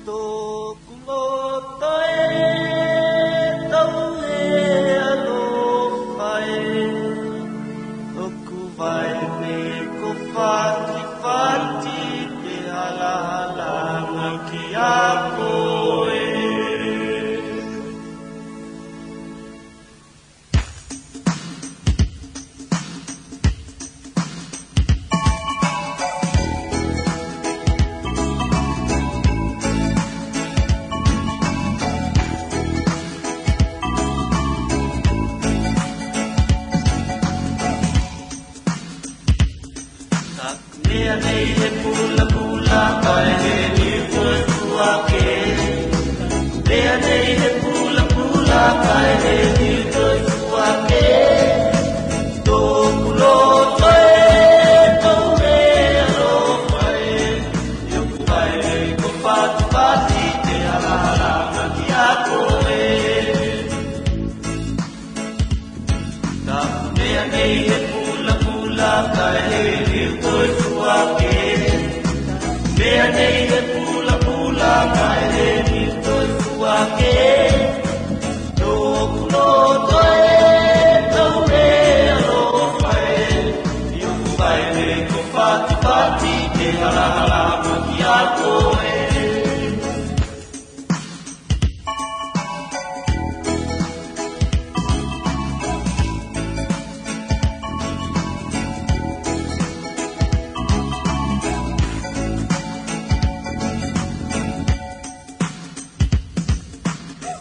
tô kulo toe tau he alo fai o ku vai me ko fati fati te hala hala ngaki ako Mea nei he pula pula kai he ni koe kuake. Mea nei he pula pula kai he ni koe kuake. Tō kulo toe tau mea ro mai. Yoku mai hei ko pati pati te hala hala ngaki a koe. Tā mea nei he pula pula kai he ni koe kuake. Mea nei he pula pula kai he ni koe kuake. Tō kulo toe tau mea ro mai. Yoku mai hei ko pati pati te hala hala maki a koe.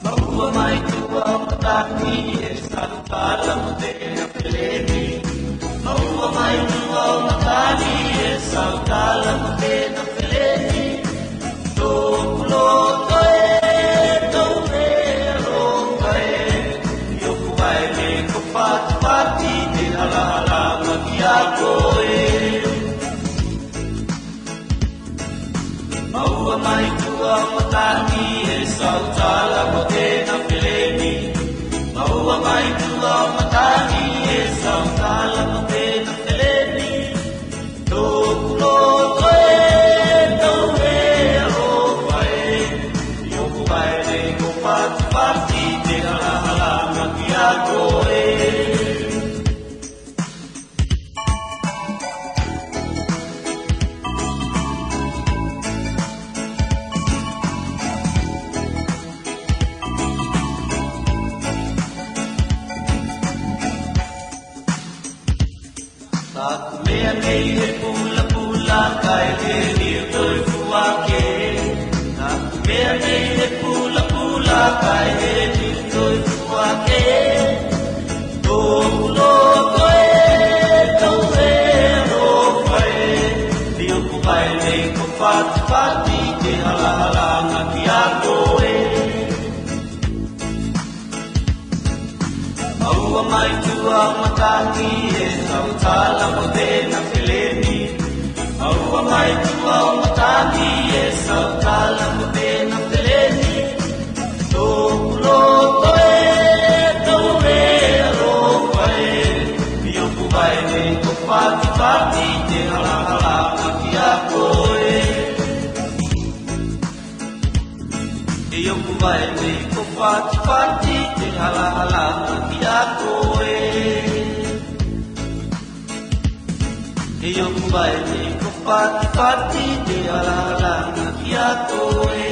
Maua mai tua mataki e salutala mutena peleni. Maua mai tua mataki e salutala mutena peleni. Tō kulo toe tau mea ro kai. Yoku mai me ko pati pati te hala hala maki a koe. Maua mai tua mataki e salutala mutena peleni. Maua mai tua mataki e salutala mutena peleni. Tō kulo toe tau mea ro mai. Yoku mai me ko pati pati te hala hala maki a koe. Taku mea nei he pula pula kai he ni koe kuake. Taku mea nei he pula pula kai he ni koe kuake. Tō kulo koe tau mea ro kai. Yoku mai nei ko pati pati te hala hala ngaki a koe. Maua mai tua mataki e salutala mutena peleni. Maua mai tua mataki e salutala mutena peleni. Tō kulo toe tau mea ro kai. Yoku mai nei ko pati pati te hala hala ngaki a koe. Yoku mai nei ko pati pati te hala hala ngaki a koe. Yoku mai nei ko pati pati te hala hala ngaki a koe.